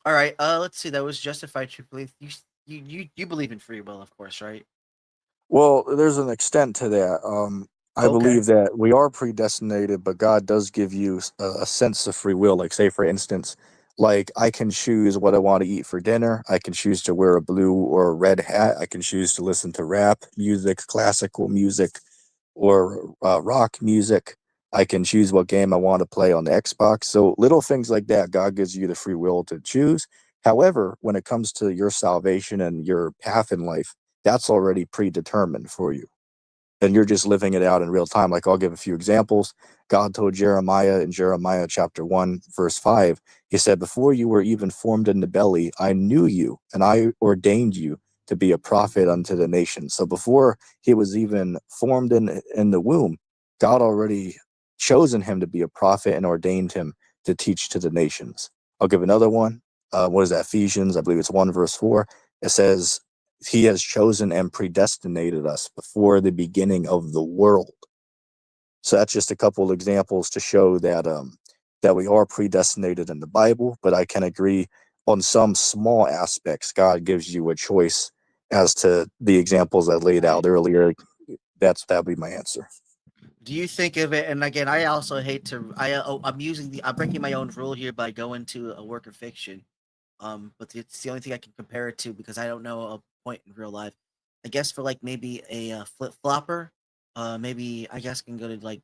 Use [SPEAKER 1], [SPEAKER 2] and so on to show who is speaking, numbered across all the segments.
[SPEAKER 1] All right. Let's see. That was justified true belief. You believe in free will, of course, right?
[SPEAKER 2] Well, there's an extent to that. I
[SPEAKER 1] Okay.
[SPEAKER 2] believe that we are predestinated, but God does give you a sense of free will. Like, say, for instance, like I can choose what I want to eat for dinner. I can choose to wear a blue or a red hat. I can choose to listen to rap music, classical music, or rock music. I can choose what game I want to play on the Xbox. So little things like that, God gives you the free will to choose. However, when it comes to your salvation and your path in life, that's already predetermined for you, and you're just living it out in real time. Like, I'll give a few examples. God told Jeremiah in Jeremiah chapter 1, verse 5, he said, "Before you were even formed in the belly, I knew you, and I ordained you to be a prophet unto the nations." So before he was even formed in the womb, God already chosen him to be a prophet and ordained him to teach to the nations. I'll give another one. What is that? Ephesians, I believe it's 1, verse 4. It says, he has chosen and predestinated us before the beginning of the world. So that's just a couple of examples to show that we are predestinated in the Bible. But I can agree on some small aspects. God gives you a choice as to the examples I laid out
[SPEAKER 1] Right.
[SPEAKER 2] earlier. That'd be my answer.
[SPEAKER 1] Do you think of it? And again, I also hate to. I'm breaking my own rule here by going to a work of fiction. But it's the only thing I can compare it to because I don't know a point in real life. I guess for like maybe a flip flopper, maybe I guess can go to like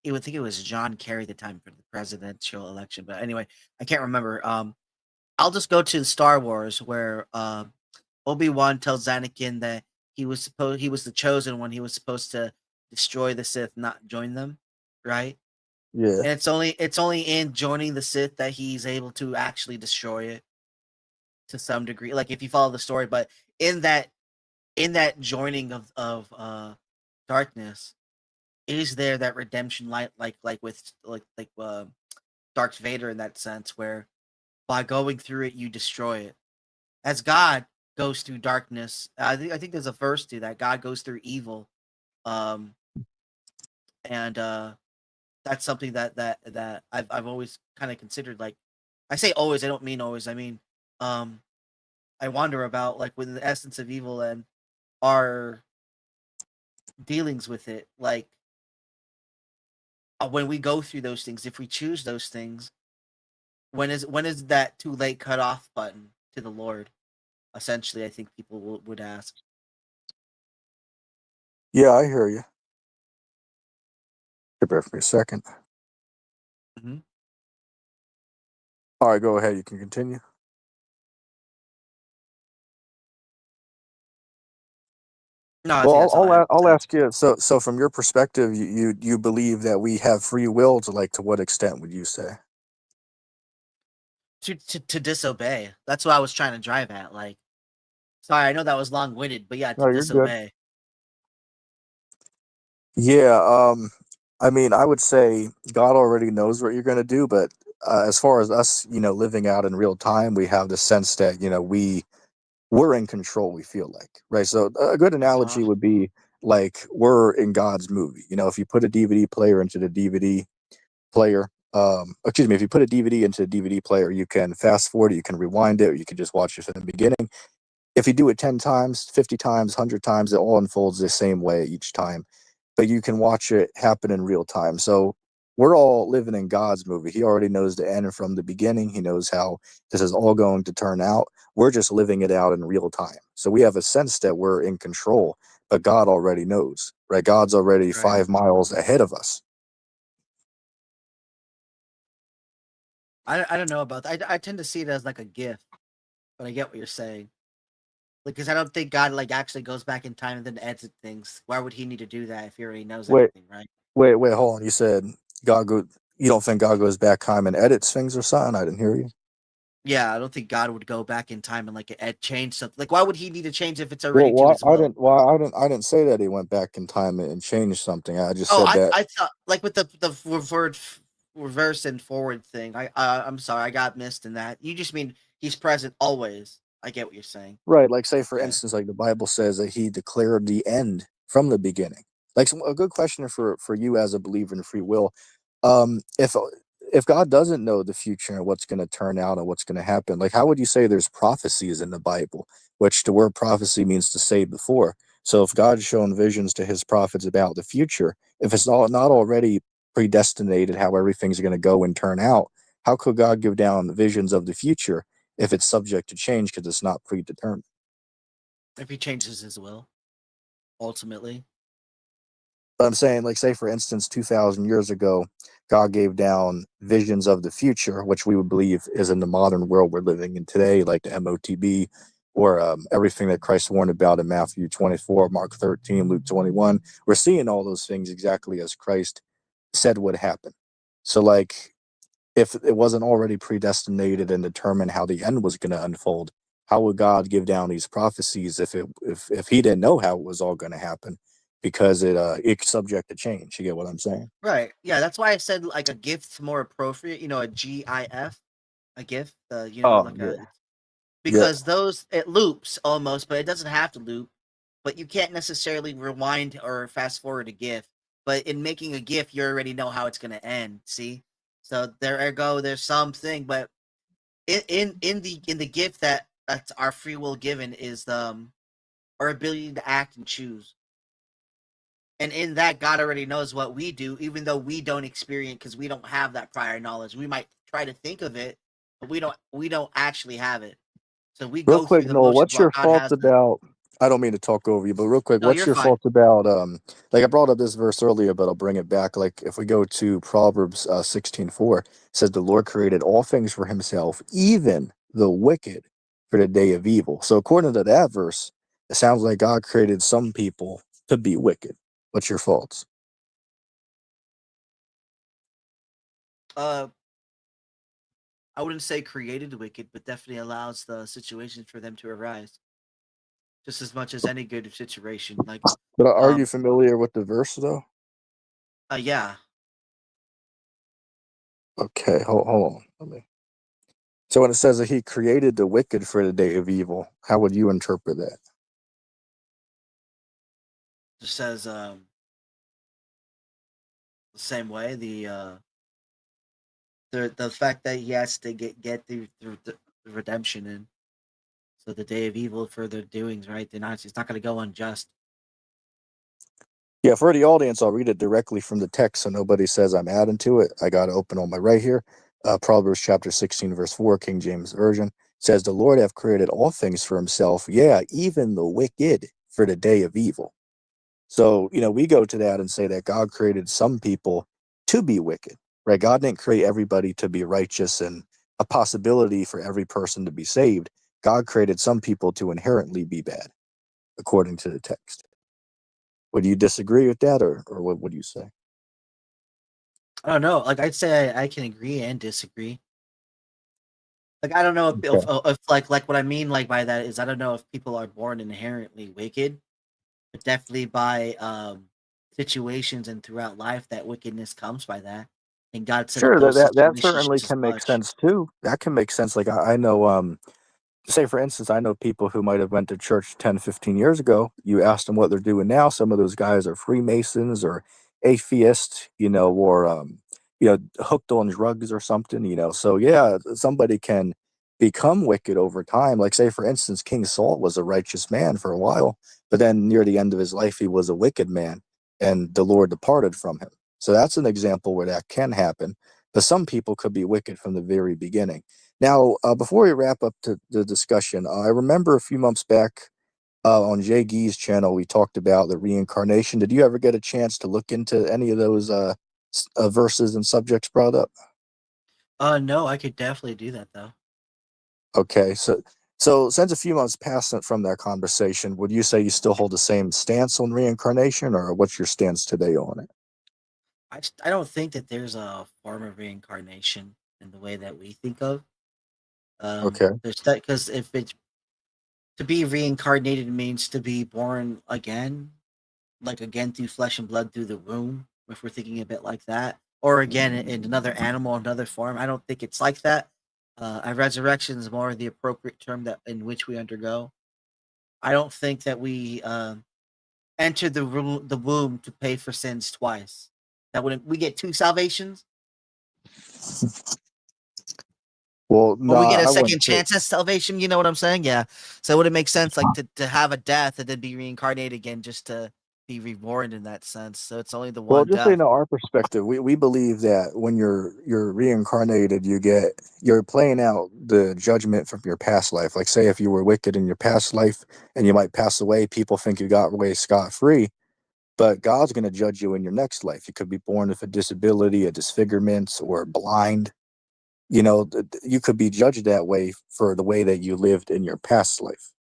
[SPEAKER 1] it would think it was John Kerry at the time for the presidential election. But anyway, I can't remember. I'll just go to Star Wars where Obi-Wan tells Anakin that he was the chosen one. He was supposed to destroy the Sith, not join them, right?
[SPEAKER 2] Yeah.
[SPEAKER 1] And it's only in joining the Sith that he's able to actually destroy it to some degree. Like if you follow the story, but in that in that joining of darkness, is there that redemption light like with Darth Vader in that sense where by going through it you destroy it. As God goes through darkness, I think there's a verse to that. God goes through evil, um, and that's something that I've always kind of considered. Like I say always, I don't mean always. I mean, um, I wonder about like with the essence of evil and our dealings with it. Like when we go through those things, if we choose those things, when is that too late cut off button to the Lord? Essentially, I think people would ask.
[SPEAKER 2] Yeah, I hear you. Bear for me a second.
[SPEAKER 1] Mm-hmm.
[SPEAKER 2] All right, go ahead. You can continue.
[SPEAKER 1] No, I
[SPEAKER 2] Well,
[SPEAKER 1] think that's all I have to
[SPEAKER 2] I'll
[SPEAKER 1] say.
[SPEAKER 2] ask you. So from your perspective, you believe that we have free will. To what extent would you say?
[SPEAKER 1] To disobey. That's what I was trying to drive at. Like, sorry, I know that was long winded, but yeah, to
[SPEAKER 2] No, you're good.
[SPEAKER 1] disobey.
[SPEAKER 2] Yeah, I mean, I would say God already knows what you're going to do, but as far as us, living out in real time, we have the sense that we're in control. We feel like, right? So a good
[SPEAKER 1] Uh,
[SPEAKER 2] analogy would be like we're in God's movie. If you put a DVD player into the DVD player, excuse me, if you put a DVD into the DVD player, you can fast forward it, you can rewind it, or you can just watch it from the beginning. If you do it 10 times, 50 times, 100 times, it all unfolds the same way each time. But you can watch it happen in real time. So we're all living in God's movie. He already knows the end from the beginning. He knows how this is all going to turn out. We're just living it out in real time. So we have a sense that we're in control, but God already knows, right? God's already
[SPEAKER 1] right.
[SPEAKER 2] 5 miles ahead of us.
[SPEAKER 1] I don't know about that. I tend to see it as like a gift, but I get what you're saying. Like, because I don't think God like actually goes back in time and then edits things. Why would he need to do that if he already knows
[SPEAKER 2] Wait,
[SPEAKER 1] everything, right?
[SPEAKER 2] wait, hold on. You said God go. You don't think God goes back time and edits things or something? I didn't hear you.
[SPEAKER 1] Yeah, I don't think God would go back in time and like change something. Like, why would he need to change if it's
[SPEAKER 2] Well,
[SPEAKER 1] already to his will?
[SPEAKER 2] I didn't say that he went back in time and changed something. I just
[SPEAKER 1] Oh,
[SPEAKER 2] said that.
[SPEAKER 1] I thought like with the reverse and forward thing. I'm sorry, I got missed in that. You just mean he's present always. I get what you're saying.
[SPEAKER 2] Right, like, say for
[SPEAKER 1] Okay.
[SPEAKER 2] instance, like the Bible says that he declared the end from the beginning. Like, a good question for you as a believer in free will. If if God doesn't know the future and what's going to turn out and what's going to happen, like how would you say there's prophecies in the Bible, which the word prophecy means to say before? So if God's shown visions to his prophets about the future, if it's not already predestinated how everything's going to go and turn out, how could God give down visions of the future if it's subject to change because it's not predetermined?
[SPEAKER 1] If he changes his will, ultimately.
[SPEAKER 2] But I'm saying, like, say for instance, 2,000 years ago, God gave down visions of the future, which we would believe is in the modern world we're living in today, like the MOTB, or everything that Christ warned about in Matthew 24, Mark 13, Luke 21. We're seeing all those things exactly as Christ said would happen. So, like, if it wasn't already predestinated and determined how the end was going to unfold, how would God give down these prophecies if he didn't know how it was all going to happen? Because it's subject to change. You get what I'm saying?
[SPEAKER 1] Right. Yeah, that's why I said like a gift's more appropriate. A GIF, a gift.
[SPEAKER 2] Oh
[SPEAKER 1] Like
[SPEAKER 2] yeah, yeah.
[SPEAKER 1] because those it loops almost, but it doesn't have to loop. But you can't necessarily rewind or fast forward a GIF. But in making a GIF, you already know how it's gonna end. See, so there you go. There's something, but in the gift that's our free will given is our ability to act and choose. And in that, God already knows what we do, even though we don't experience because we don't have that prior knowledge. We might try to think of it, but we don't actually have it. So we
[SPEAKER 2] Real
[SPEAKER 1] go
[SPEAKER 2] quick,
[SPEAKER 1] through the
[SPEAKER 2] Noel,
[SPEAKER 1] motions
[SPEAKER 2] what's
[SPEAKER 1] while
[SPEAKER 2] your
[SPEAKER 1] God
[SPEAKER 2] thoughts
[SPEAKER 1] has it.
[SPEAKER 2] about? I don't mean to talk over you, but real quick,
[SPEAKER 1] No,
[SPEAKER 2] what's
[SPEAKER 1] you're
[SPEAKER 2] your
[SPEAKER 1] fine.
[SPEAKER 2] thoughts about? Like I brought up this verse earlier, but I'll bring it back. Like if we go to Proverbs 16:4, says the Lord created all things for Himself, even the wicked, for the day of evil. So according to that verse, it sounds like God created some people to be wicked. What's your thoughts?
[SPEAKER 1] Uh, I wouldn't say created the wicked, but definitely allows the situations for them to arise just as much as any good situation. Like,
[SPEAKER 2] But are you
[SPEAKER 1] um,
[SPEAKER 2] familiar with the verse though?
[SPEAKER 1] yeah,
[SPEAKER 2] Okay, hold on. So when it says that He created the wicked for the day of evil, how would you interpret that?
[SPEAKER 1] just says the same way. The fact that he has to get through the redemption in. So the day of evil for their doings, right? It's not going to go unjust.
[SPEAKER 2] Yeah, for the audience, I'll read it directly from the text so nobody says I'm adding to it. I got it open on my right here. Proverbs chapter 16, verse 4, King James Version says, the Lord hath created all things for himself, yeah, even the wicked for the day of evil. So, we go to that and say that God created some people to be wicked, right? God didn't create everybody to be righteous and a possibility for every person to be saved. God created some people to inherently be bad, according to the text. Would you disagree with that, or what would you say?
[SPEAKER 1] I don't know. Like I'd say I can agree and disagree. Like I don't know
[SPEAKER 2] Okay.
[SPEAKER 1] if like what I mean like by that is I don't know if people are born inherently wicked, but definitely by situations and throughout life that wickedness comes by that. And God set up
[SPEAKER 2] Sure, that,
[SPEAKER 1] those
[SPEAKER 2] that that
[SPEAKER 1] situations
[SPEAKER 2] certainly
[SPEAKER 1] just as
[SPEAKER 2] can make
[SPEAKER 1] much.
[SPEAKER 2] sense too. That can make sense. Like I know, say for instance, I know people who might have went to church 10, 15 years ago. You ask them what they're doing now. Some of those guys are Freemasons or atheists, or hooked on drugs or something. So yeah, somebody can become wicked over time. Like say for instance, King Saul was a righteous man for a while, but then near the end of his life, he was a wicked man, and the Lord departed from him. So that's an example where that can happen. But some people could be wicked from the very beginning. Now, before we wrap up the discussion, I remember a few months back on Jay Gee's channel, we talked about the reincarnation. Did you ever get a chance to look into any of those verses and subjects brought up?
[SPEAKER 1] No, I could definitely do that though.
[SPEAKER 2] Okay, so since a few months passed from that conversation, would you say you still hold the same stance on reincarnation, or what's your stance today on it?
[SPEAKER 1] I don't think that there's a form of reincarnation in the way that we think of.
[SPEAKER 2] Okay,
[SPEAKER 1] There's that because if it's to be reincarnated means to be born again, like again through flesh and blood through the womb, if we're thinking a bit like that, or again in another animal, another form. I don't think it's like that. A resurrection is more the appropriate term that in which we undergo. I don't think that we enter the womb to pay for sins twice. That wouldn't we get two salvations?
[SPEAKER 2] Well,
[SPEAKER 1] Or
[SPEAKER 2] no,
[SPEAKER 1] we get a
[SPEAKER 2] I
[SPEAKER 1] second
[SPEAKER 2] wouldn't say.
[SPEAKER 1] chance at salvation. You know what I'm saying? Yeah. So would it make sense like to have a death and then be reincarnated again just to be reborn in that sense? So it's only the
[SPEAKER 2] Well,
[SPEAKER 1] one
[SPEAKER 2] just so you
[SPEAKER 1] death.
[SPEAKER 2] know, our perspective, we believe that when you're reincarnated, you're playing out the judgment from your past life. Like, say if you were wicked in your past life and you might pass away, people think you got away scot free, but God's going to judge you in your next life. You could be born with a disability, a disfigurement, or blind. You could be judged that way for the way that you lived in your past life.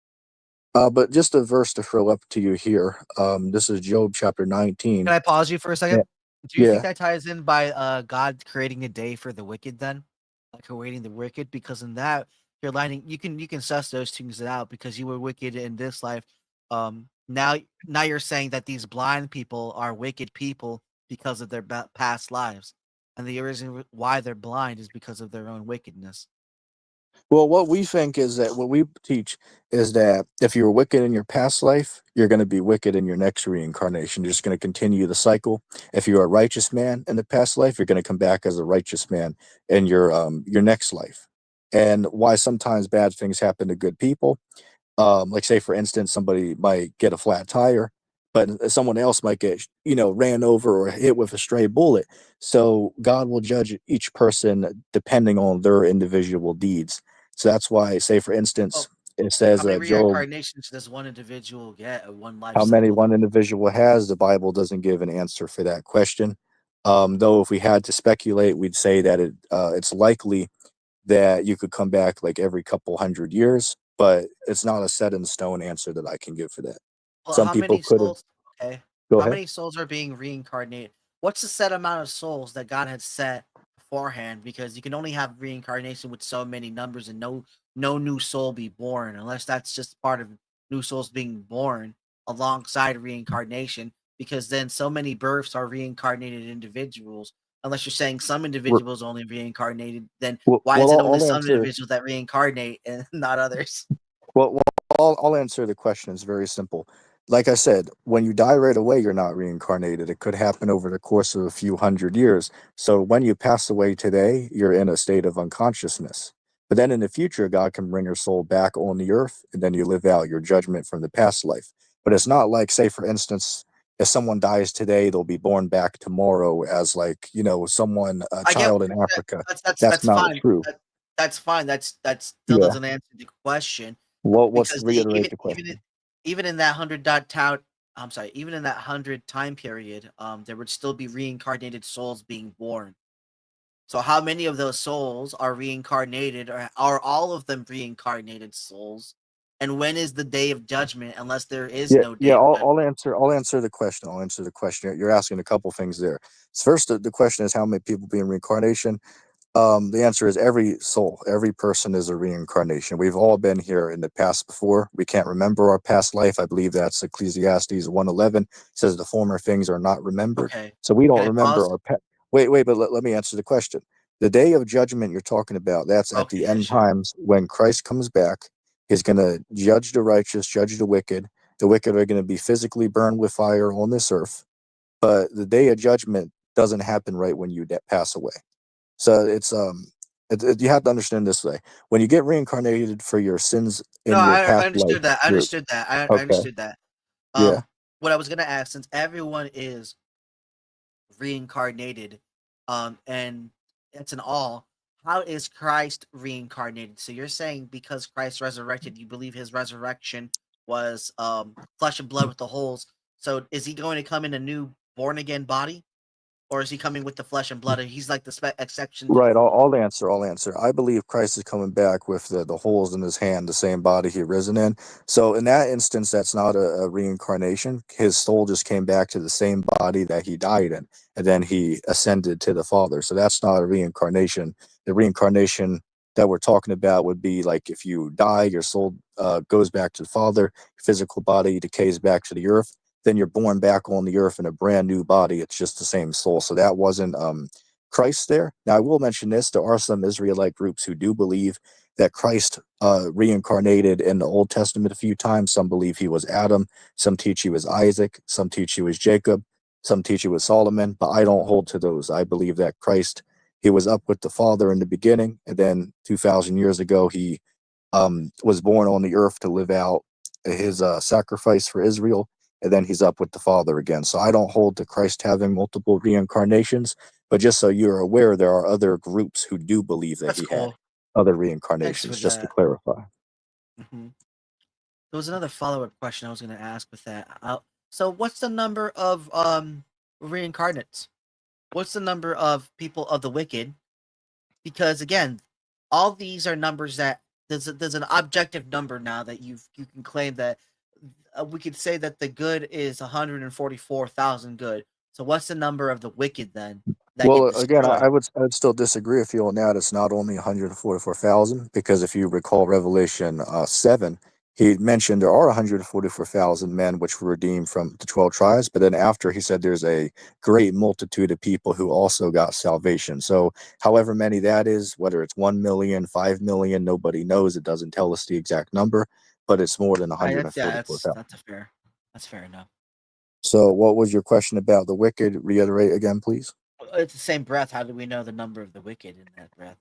[SPEAKER 2] But just a verse to throw up to you here. This is Job chapter 19.
[SPEAKER 1] Can I pause you for a
[SPEAKER 2] Yeah,
[SPEAKER 1] second? Do you think
[SPEAKER 2] yeah.
[SPEAKER 1] that ties in by God creating a day for the wicked then? Like awaiting the wicked? Because in that you're lining you can suss those things out because you were wicked in this life. Now you're saying that these blind people are wicked people because of their past lives. And the reason why they're blind is because of their own wickedness.
[SPEAKER 2] Well, what we think is that what we teach is that if you were wicked in your past life, you're going to be wicked in your next reincarnation. You're just going to continue the cycle. If you're a righteous man in the past life, you're going to come back as a righteous man in your next life. And why sometimes bad things happen to good people, like say for instance somebody might get a flat tire, but someone else might get ran over or hit with a stray bullet. So God will judge each person depending on their individual deeds. So that's why, say for
[SPEAKER 1] Oh,
[SPEAKER 2] instance, it
[SPEAKER 1] how
[SPEAKER 2] says
[SPEAKER 1] many
[SPEAKER 2] Job,
[SPEAKER 1] reincarnations does one individual get at one life
[SPEAKER 2] how many
[SPEAKER 1] cycle
[SPEAKER 2] one
[SPEAKER 1] though?
[SPEAKER 2] individual has, the Bible doesn't give an answer for that question. Though if we had to speculate, we'd say that it's likely that you could come back like every couple hundred years, but it's not a set in stone answer that I can give for that.
[SPEAKER 1] Well,
[SPEAKER 2] Some
[SPEAKER 1] how
[SPEAKER 2] people
[SPEAKER 1] many
[SPEAKER 2] could have.
[SPEAKER 1] souls okay.
[SPEAKER 2] Go
[SPEAKER 1] How
[SPEAKER 2] ahead.
[SPEAKER 1] many souls are being reincarnated? What's the set amount of souls that God had set beforehand? Because you can only have reincarnation with so many numbers and no new soul be born unless that's just part of new souls being born alongside reincarnation. Because then so many births are reincarnated individuals. Unless you're saying some
[SPEAKER 2] We're,
[SPEAKER 1] individuals only reincarnated, then
[SPEAKER 2] well,
[SPEAKER 1] why
[SPEAKER 2] well,
[SPEAKER 1] is it only
[SPEAKER 2] I'll
[SPEAKER 1] some
[SPEAKER 2] answer.
[SPEAKER 1] individuals that reincarnate and not others?
[SPEAKER 2] Well, I'll answer the question. It's very simple. Like I said, when you die right away, you're not reincarnated. It could happen over the course of a few hundred years. So when you pass away today, you're in a state of unconsciousness. But then in the future, God can bring your soul back on the earth, and then you live out your judgment from the past life. But it's not like, say, for instance, if someone dies today, they'll be born back tomorrow as like, someone, a
[SPEAKER 1] I get
[SPEAKER 2] child in
[SPEAKER 1] that.
[SPEAKER 2] Africa.
[SPEAKER 1] That's
[SPEAKER 2] That's not
[SPEAKER 1] fine.
[SPEAKER 2] true.
[SPEAKER 1] That's fine. That still
[SPEAKER 2] Yeah.
[SPEAKER 1] doesn't answer the question
[SPEAKER 2] What's
[SPEAKER 1] because
[SPEAKER 2] reiterate the question?
[SPEAKER 1] even in that hundred dot town, I'm sorry, even in that 100 time period, there would still be reincarnated souls being born. So how many of those souls are reincarnated, or are all of them reincarnated souls? And when is the day of judgment? Unless there is
[SPEAKER 2] Yeah,
[SPEAKER 1] no
[SPEAKER 2] yeah.
[SPEAKER 1] day of
[SPEAKER 2] I'll
[SPEAKER 1] judgment.
[SPEAKER 2] answer. I'll answer the question. I'll answer the question. You're asking a couple things there. First, the question is how many people be in reincarnation. The answer is every soul, every person is a reincarnation. We've all been here in the past before. We can't remember our past life. I believe that's Ecclesiastes 1:11 says the former things are not remembered.
[SPEAKER 1] Okay.
[SPEAKER 2] So we
[SPEAKER 1] Can
[SPEAKER 2] don't
[SPEAKER 1] I
[SPEAKER 2] remember
[SPEAKER 1] pause?
[SPEAKER 2] our past. Wait, but let me answer the question. The day of judgment you're talking about, that's at
[SPEAKER 1] Okay.
[SPEAKER 2] the
[SPEAKER 1] Yeah.
[SPEAKER 2] end
[SPEAKER 1] Sure.
[SPEAKER 2] times when Christ comes back. He's going to judge the righteous, judge the wicked. The wicked are going to be physically burned with fire on this earth. But the day of judgment doesn't happen right when you pass away. So you have to understand this way. When you get reincarnated for your sins
[SPEAKER 1] No,
[SPEAKER 2] in your
[SPEAKER 1] I
[SPEAKER 2] past life,
[SPEAKER 1] understood that. I
[SPEAKER 2] you're
[SPEAKER 1] understood that. I
[SPEAKER 2] okay.
[SPEAKER 1] understood that.
[SPEAKER 2] Yeah.
[SPEAKER 1] What I was gonna ask, since everyone is reincarnated, and it's an all, how is Christ reincarnated? So you're saying because Christ resurrected, you believe his resurrection was flesh and blood with the holes. So is he going to come in a new born again body, or is he coming with the flesh and blood? And he's like the exception to the
[SPEAKER 2] Right,
[SPEAKER 1] rule.
[SPEAKER 2] I'll answer. I'll answer. I believe Christ is coming back with the holes in his hand, the same body he risen in. So in that instance, that's not a reincarnation. His soul just came back to the same body that he died in, and then he ascended to the Father. So that's not a reincarnation. The reincarnation that we're talking about would be like if you die, your soul goes back to the Father, your physical body decays back to the earth, then you're born back on the earth in a brand new body. It's just the same soul. So that wasn't Christ there. Now, I will mention this: there are some Israelite groups who do believe that Christ reincarnated in the Old Testament a few times. Some believe he was Adam, some teach he was Isaac, some teach he was Jacob, some teach he was Solomon, but I don't hold to those. I believe that Christ He was up with the Father in the beginning, and then 2,000 years ago, he was born on the earth to live out his sacrifice for Israel, and then he's up with the Father again. So I don't hold to Christ having multiple reincarnations, but just so you're aware, there are other groups who do believe that
[SPEAKER 1] That's
[SPEAKER 2] he had
[SPEAKER 1] cool.
[SPEAKER 2] other
[SPEAKER 1] Thanks for
[SPEAKER 2] reincarnations, just to
[SPEAKER 1] that.
[SPEAKER 2] clarify.
[SPEAKER 1] Hmm. There was another follow up question I was going to ask with that. So, what's the number of reincarnates? What's the number of people of the wicked? Because again, all these are numbers that there's an objective number now that you can claim that we could say that the good is 144,000 good. So what's the number of the wicked then that get
[SPEAKER 2] Well, again,
[SPEAKER 1] destroyed?
[SPEAKER 2] I'd still disagree with you on that. It's not only 144,000, because if you recall Revelation 7, he mentioned there are 144,000 men which were redeemed from the 12 tribes. But then after, he said there's a great multitude of people who also got salvation. So however many that is, whether it's 1 million, 5 million, nobody knows. It doesn't tell us the exact number, but it's more than
[SPEAKER 1] That's yeah, that's
[SPEAKER 2] 144,000.
[SPEAKER 1] a fair. That's fair enough.
[SPEAKER 2] So what was your question about the wicked? Reiterate again, please.
[SPEAKER 1] It's the same breath. How do we know the number of the wicked in that breath?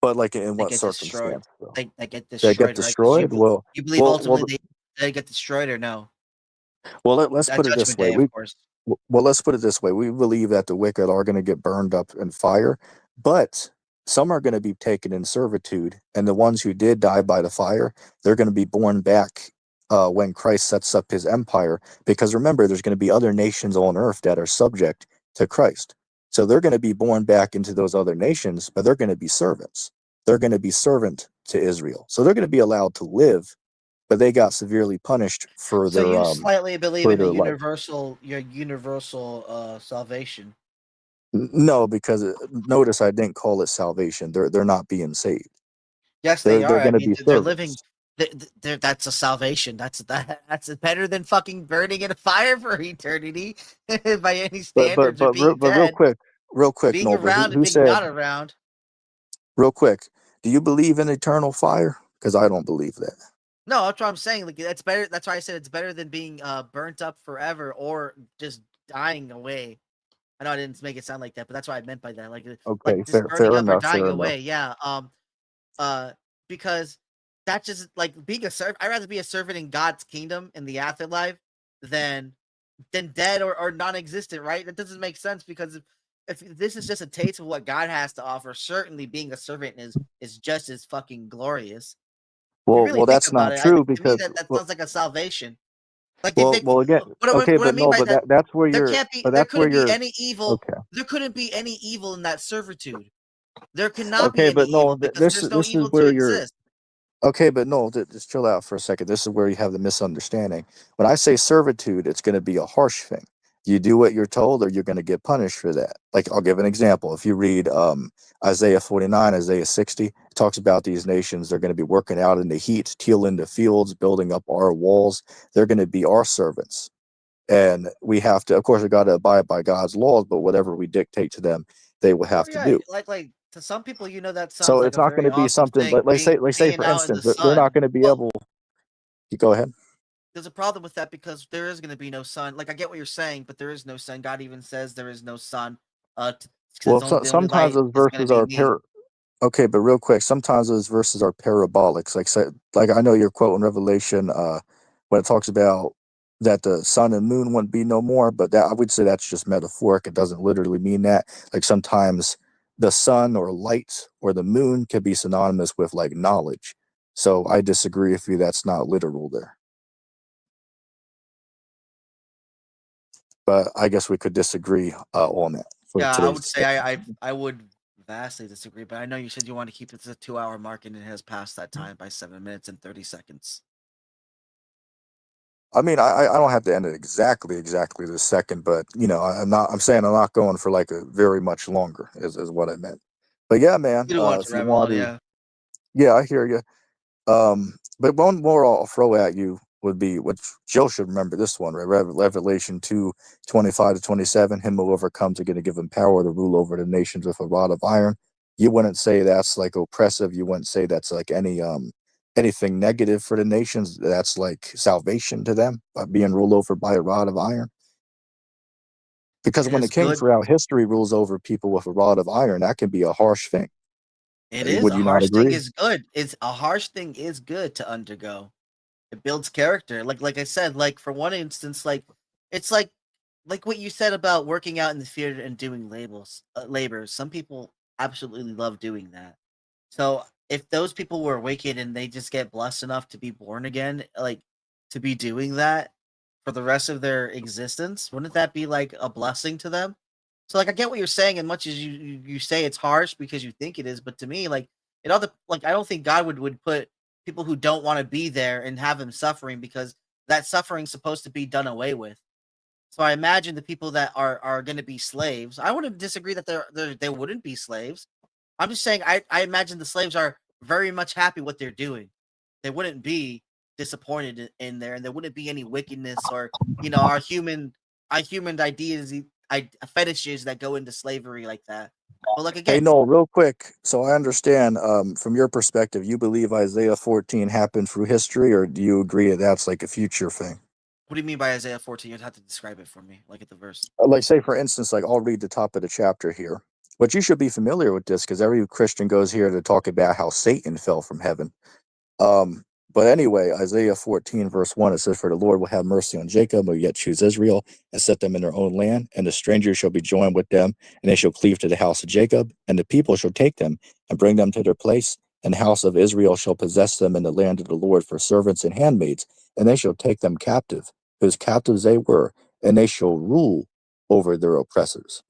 [SPEAKER 2] But like in
[SPEAKER 1] They
[SPEAKER 2] what
[SPEAKER 1] get destroyed.
[SPEAKER 2] circumstance though?
[SPEAKER 1] They get
[SPEAKER 2] They get
[SPEAKER 1] destroyed, right? Because
[SPEAKER 2] destroyed?
[SPEAKER 1] you believe
[SPEAKER 2] Well, well,
[SPEAKER 1] ultimately they get destroyed or no?
[SPEAKER 2] let's
[SPEAKER 1] At
[SPEAKER 2] put it this
[SPEAKER 1] Judgment
[SPEAKER 2] way.
[SPEAKER 1] Day, of course.
[SPEAKER 2] Let's put it this way. We believe that the wicked are going to get burned up in fire, but some are going to be taken in servitude, and the ones who did die by the fire, they're going to be born back when Christ sets up his empire. Because remember, there's going to be other nations on earth that are subject to Christ. So they're going to be born back into those other nations, but they're going to be servants. They're going to be servant to Israel. So they're going to be allowed to live, but they got severely punished
[SPEAKER 1] So you slightly believe
[SPEAKER 2] for
[SPEAKER 1] in a
[SPEAKER 2] their life.
[SPEAKER 1] universal salvation.
[SPEAKER 2] No, because notice I didn't call it salvation. They're not being saved.
[SPEAKER 1] Yes, they
[SPEAKER 2] They're
[SPEAKER 1] are. I
[SPEAKER 2] going to
[SPEAKER 1] mean,
[SPEAKER 2] be
[SPEAKER 1] they're living.
[SPEAKER 2] servants.
[SPEAKER 1] That's a salvation. That's better than fucking burning in a fire for eternity by any standards, or being
[SPEAKER 2] But real
[SPEAKER 1] dead,
[SPEAKER 2] quick,
[SPEAKER 1] being
[SPEAKER 2] Noble.
[SPEAKER 1] around and
[SPEAKER 2] Who
[SPEAKER 1] being
[SPEAKER 2] said
[SPEAKER 1] not around.
[SPEAKER 2] real quick? Do you believe in eternal fire? Because I don't believe that.
[SPEAKER 1] No, that's what I'm saying. Like that's better. That's why I said it's better than being burnt up forever or just dying away. I know I didn't make it sound like that, but that's what I meant by that. Like
[SPEAKER 2] Okay,
[SPEAKER 1] just burning
[SPEAKER 2] fair
[SPEAKER 1] up or
[SPEAKER 2] enough,
[SPEAKER 1] dying
[SPEAKER 2] fair enough.
[SPEAKER 1] away. Yeah. Uh, because that's just like being a servant. I'd rather be a servant in God's kingdom in the afterlife than dead or non-existent. Right? That doesn't make sense because if this is just a taste of what God has to offer, certainly being a servant is just as fucking glorious. If you really
[SPEAKER 2] Well,
[SPEAKER 1] think
[SPEAKER 2] that's
[SPEAKER 1] about
[SPEAKER 2] not
[SPEAKER 1] it,
[SPEAKER 2] true
[SPEAKER 1] to me
[SPEAKER 2] because
[SPEAKER 1] that sounds like a salvation. Like if they,
[SPEAKER 2] again, okay,
[SPEAKER 1] what I
[SPEAKER 2] but
[SPEAKER 1] mean
[SPEAKER 2] no,
[SPEAKER 1] by
[SPEAKER 2] but
[SPEAKER 1] that,
[SPEAKER 2] that's where
[SPEAKER 1] there
[SPEAKER 2] you're,
[SPEAKER 1] can't be,
[SPEAKER 2] but
[SPEAKER 1] there
[SPEAKER 2] that's where
[SPEAKER 1] couldn't be
[SPEAKER 2] you're.
[SPEAKER 1] any evil.
[SPEAKER 2] Okay,
[SPEAKER 1] There couldn't be any evil in that servitude. There cannot be
[SPEAKER 2] okay,
[SPEAKER 1] any
[SPEAKER 2] but no,
[SPEAKER 1] evil because there's no
[SPEAKER 2] this is
[SPEAKER 1] evil to
[SPEAKER 2] where you're.
[SPEAKER 1] exist.
[SPEAKER 2] Okay, but no, just chill out for a second. This is where you have the misunderstanding. When I say servitude, it's going to be a harsh thing. You do what you're told, or you're going to get punished for that. Like, I'll give an example. If you read Isaiah 49, Isaiah 60, it talks about these nations. They're going to be working out in the heat, tilling the fields, building up our walls. They're going to be our servants. And we have to, of course, we got to abide by God's laws, but whatever we dictate to them, they will
[SPEAKER 1] Oh
[SPEAKER 2] have to
[SPEAKER 1] yeah,
[SPEAKER 2] do.
[SPEAKER 1] like to some people, that sounds
[SPEAKER 2] So
[SPEAKER 1] like
[SPEAKER 2] it's
[SPEAKER 1] a
[SPEAKER 2] not going
[SPEAKER 1] very
[SPEAKER 2] to be
[SPEAKER 1] awesome
[SPEAKER 2] something,
[SPEAKER 1] thing.
[SPEAKER 2] like say
[SPEAKER 1] Being
[SPEAKER 2] for
[SPEAKER 1] out in the
[SPEAKER 2] instance, they're not
[SPEAKER 1] sun.
[SPEAKER 2] going to be
[SPEAKER 1] Well,
[SPEAKER 2] able. You go ahead.
[SPEAKER 1] there's a problem with that because there is going to be no sun. Like I get what you're saying, but there is no sun. God even says there is no sun. Because
[SPEAKER 2] Well,
[SPEAKER 1] it's only the only
[SPEAKER 2] sometimes
[SPEAKER 1] light
[SPEAKER 2] those
[SPEAKER 1] is going to
[SPEAKER 2] verses
[SPEAKER 1] be
[SPEAKER 2] are
[SPEAKER 1] me.
[SPEAKER 2] okay, but real quick, sometimes those verses are parabolics. Like say, like I know you're quoting Revelation when it talks about that the sun and moon wouldn't be no more, but that I would say that's just metaphoric. It doesn't literally mean that. Like sometimes the sun or light or the moon can be synonymous with like knowledge. So I disagree with you. That's not literal there. But I guess we could disagree on that for
[SPEAKER 1] Yeah, I
[SPEAKER 2] today's
[SPEAKER 1] would say
[SPEAKER 2] discussion.
[SPEAKER 1] I would vastly disagree, but I know you said you want to keep it to the 2 hour mark, and it has passed that time by 7 minutes and 30 seconds.
[SPEAKER 2] I mean, I don't have to end it exactly this second, but I'm not. I'm saying I'm not going for like a very much longer is what I meant. But yeah, man.
[SPEAKER 1] You don't want to
[SPEAKER 2] If you
[SPEAKER 1] rabbit hole,
[SPEAKER 2] want to,
[SPEAKER 1] yeah.
[SPEAKER 2] yeah, I hear you. But one more I'll throw at you would be, which Joe should remember this one, right? Revelation 2:25 to 27. Him who overcomes are going to give him power to rule over the nations with a rod of iron. You wouldn't say that's like oppressive. You wouldn't say that's like anything negative for the nations. That's like salvation to them by being ruled over by a rod of iron. Because
[SPEAKER 1] It
[SPEAKER 2] when a
[SPEAKER 1] is
[SPEAKER 2] king
[SPEAKER 1] good.
[SPEAKER 2] throughout history rules over people with a rod of iron, that can be a harsh thing.
[SPEAKER 1] It is
[SPEAKER 2] Would
[SPEAKER 1] a
[SPEAKER 2] you not
[SPEAKER 1] harsh thing
[SPEAKER 2] agree?
[SPEAKER 1] is good. It's a harsh thing is good to undergo. It builds character. Like I said, like for one instance, like it's like what you said about working out in the field and doing labors. Some people absolutely love doing that. So if those people were wicked and they just get blessed enough to be born again, like to be doing that for the rest of their existence, wouldn't that be like a blessing to them? So like I get what you're saying, and much as you say it's harsh because you think it is, but to me, like it other like I don't think God would put people who don't want to be there and have them suffering because that suffering's supposed to be done away with. So I imagine the people that are going to be slaves. I wouldn't disagree that they wouldn't be slaves. I'm just saying I imagine the slaves are very much happy what they're doing. They wouldn't be disappointed in there, and there wouldn't be any wickedness or our human ideas, fetishes that go into slavery like that. But like
[SPEAKER 2] Hey,
[SPEAKER 1] again,
[SPEAKER 2] no, real quick. So I understand from your perspective, you believe Isaiah 14 happened through history, or do you agree that that's like a future thing?
[SPEAKER 1] what do you mean by Isaiah 14? You'd have to describe it for me, like at the verse.
[SPEAKER 2] Like, say, for instance, like I'll read the top of the chapter here. But you should be familiar with this because every Christian goes here to talk about how Satan fell from heaven. Um, but anyway, Isaiah 14, verse 1, it says, "For the Lord will have mercy on Jacob, will yet choose Israel, and set them in their own land. And the stranger shall be joined with them, and they shall cleave to the house of Jacob. And the people shall take them, and bring them to their place. And the house of Israel shall possess them in the land of the Lord for servants and handmaids. And they shall take them captive, whose captives they were, and they shall rule over their oppressors."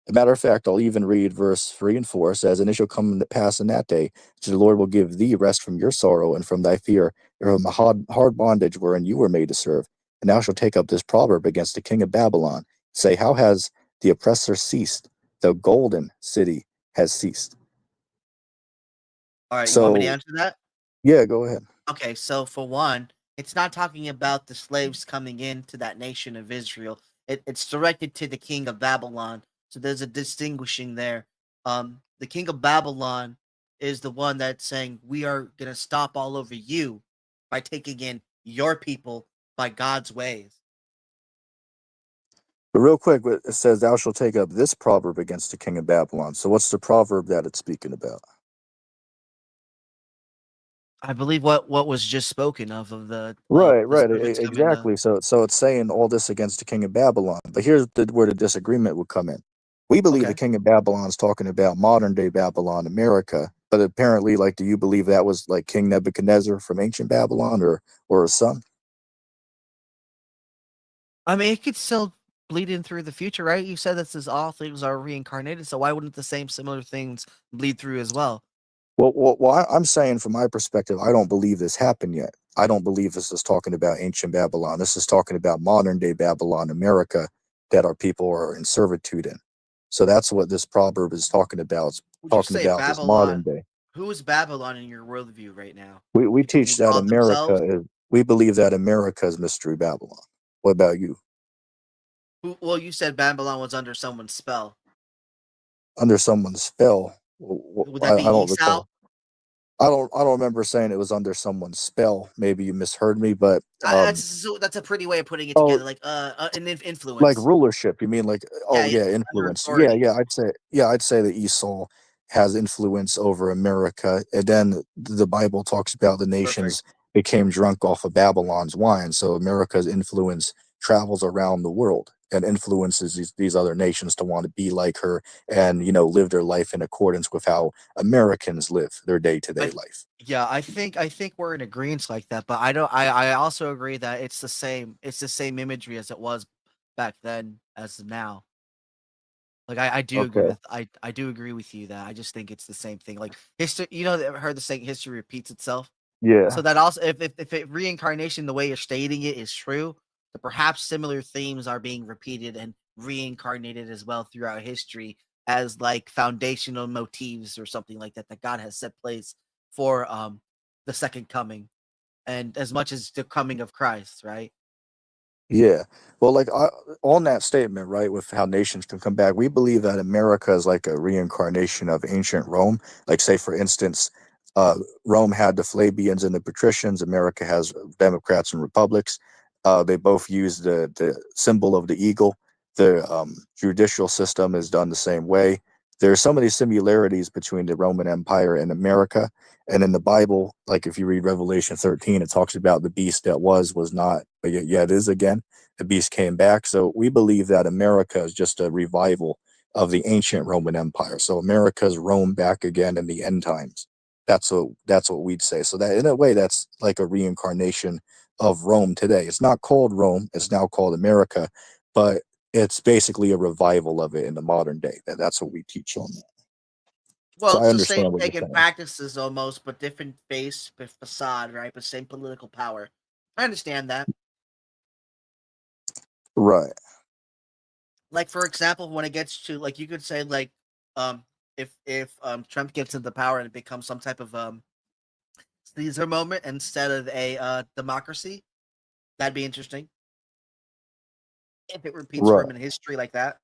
[SPEAKER 2] A matter of fact, I'll even read verse 3 and 4 says, "And it shall come to pass in that day that the Lord will give thee rest from your sorrow and from thy fear, and from the hard bondage wherein you were made to serve. And thou shalt take up this proverb against the king of Babylon. Say, how has the oppressor ceased? The golden city has ceased."
[SPEAKER 1] All right, you want me to
[SPEAKER 2] So,
[SPEAKER 1] answer that?
[SPEAKER 2] yeah, go ahead.
[SPEAKER 1] Okay, so for one, it's not talking about the slaves coming into that nation of Israel. It's directed to the king of Babylon. So there's a distinguishing there. The king of Babylon is the one that's saying we are gonna stop all over you by taking in your people by God's ways.
[SPEAKER 2] But real quick, it says, "Thou shalt take up this proverb against the king of Babylon." So, what's the proverb that it's speaking about?
[SPEAKER 1] I believe what was just spoken of
[SPEAKER 2] Right,
[SPEAKER 1] the
[SPEAKER 2] right,
[SPEAKER 1] servants coming to.
[SPEAKER 2] exactly. So it's saying all this against the king of Babylon. But here's where the disagreement would come in. We believe the
[SPEAKER 1] Okay.
[SPEAKER 2] king of Babylon is talking about modern day Babylon, America. But apparently, like, do you believe that was like King Nebuchadnezzar from ancient Babylon, or his son?
[SPEAKER 1] I mean, it could still bleed in through the future, right? You said this is all things are reincarnated, so why wouldn't the same similar things bleed through as well?
[SPEAKER 2] I'm saying from my perspective, I don't believe this happened yet. I don't believe this is talking about ancient Babylon. This is talking about modern day Babylon, America, that our people are in servitude in. So that's what this proverb is talking about. It's
[SPEAKER 1] Would you
[SPEAKER 2] talking
[SPEAKER 1] say
[SPEAKER 2] about this modern
[SPEAKER 1] Babylon?
[SPEAKER 2] day.
[SPEAKER 1] Who is Babylon in your worldview right now?
[SPEAKER 2] We
[SPEAKER 1] People
[SPEAKER 2] teach
[SPEAKER 1] who
[SPEAKER 2] that
[SPEAKER 1] call
[SPEAKER 2] America
[SPEAKER 1] themselves?
[SPEAKER 2] is, we believe that America is Mystery Babylon. What about you?
[SPEAKER 1] Well, you said Babylon was under someone's spell.
[SPEAKER 2] Under someone's spell?
[SPEAKER 1] Would that be
[SPEAKER 2] I don't
[SPEAKER 1] Esau?
[SPEAKER 2] recall. I don't remember saying it was under someone's spell. Maybe you misheard me, but
[SPEAKER 1] That's a pretty way of putting it
[SPEAKER 2] oh,
[SPEAKER 1] together, like an
[SPEAKER 2] like
[SPEAKER 1] influence.
[SPEAKER 2] rulership, you mean like,
[SPEAKER 1] Yeah,
[SPEAKER 2] oh
[SPEAKER 1] yeah,
[SPEAKER 2] yeah,
[SPEAKER 1] under
[SPEAKER 2] influence. Yeah,
[SPEAKER 1] authority.
[SPEAKER 2] I'd say that Esau has influence over America. And then the Bible talks about the
[SPEAKER 1] Perfect.
[SPEAKER 2] nations became drunk off of Babylon's wine. So America's influence travels around the world and influences these other nations to want to be like her and, live their life in accordance with how Americans live their day-to-day
[SPEAKER 1] I
[SPEAKER 2] life.
[SPEAKER 1] Yeah, I think we're in agreement like that, but I also agree that it's the same imagery as it was back then as now. Like I do agree
[SPEAKER 2] Okay.
[SPEAKER 1] with I do agree with you that I just think it's the same thing. Like history, ever heard the saying history repeats itself? So
[SPEAKER 2] Yeah.
[SPEAKER 1] that also if reincarnation the way you're stating it is true, then perhaps similar themes are being repeated and reincarnated as well throughout history as like foundational motifs or something like that that God has set place for the second coming and as much as the coming of Christ, right?
[SPEAKER 2] Yeah. Well, like on that statement, right, with how nations can come back, we believe that America is like a reincarnation of ancient Rome. Like, say, for instance, uh, Rome had the plebeians and the patricians. America has democrats and republics. They both use the symbol of the eagle. The judicial system is done the same way. There's so many similarities between the Roman Empire and America. And in the Bible, like if you read Revelation 13, it talks about the beast that was not, but yet is again. The beast came back. So we believe that America is just a revival of the ancient Roman Empire. So America's Rome back again in the end times. That's what we'd say. So that in a way, that's like a reincarnation of Rome today. It's not called Rome. It's now called America, but it's basically a revival of it in the modern day. That's what we teach on that.
[SPEAKER 1] Well,
[SPEAKER 2] So I
[SPEAKER 1] it's the same
[SPEAKER 2] understand what you're
[SPEAKER 1] pagan
[SPEAKER 2] saying.
[SPEAKER 1] practices almost, but different face facade, right? But same political power. I understand that.
[SPEAKER 2] Right.
[SPEAKER 1] Like for example, when it gets to like you could say like um if Trump gets into power and it becomes some type of Caesar moment instead of a democracy, that'd be interesting. If it repeats for
[SPEAKER 2] Right.
[SPEAKER 1] him in history like that.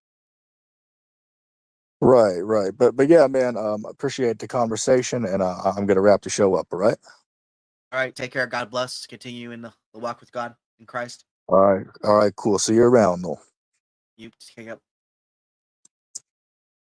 [SPEAKER 2] Right. Right. But yeah, man. Appreciate the conversation, and I'm gonna wrap the show up. All right.
[SPEAKER 1] All right, take care. God bless. Continue in the walk with God in Christ.
[SPEAKER 2] All right. All right. Cool. See you around, though.
[SPEAKER 1] You take up.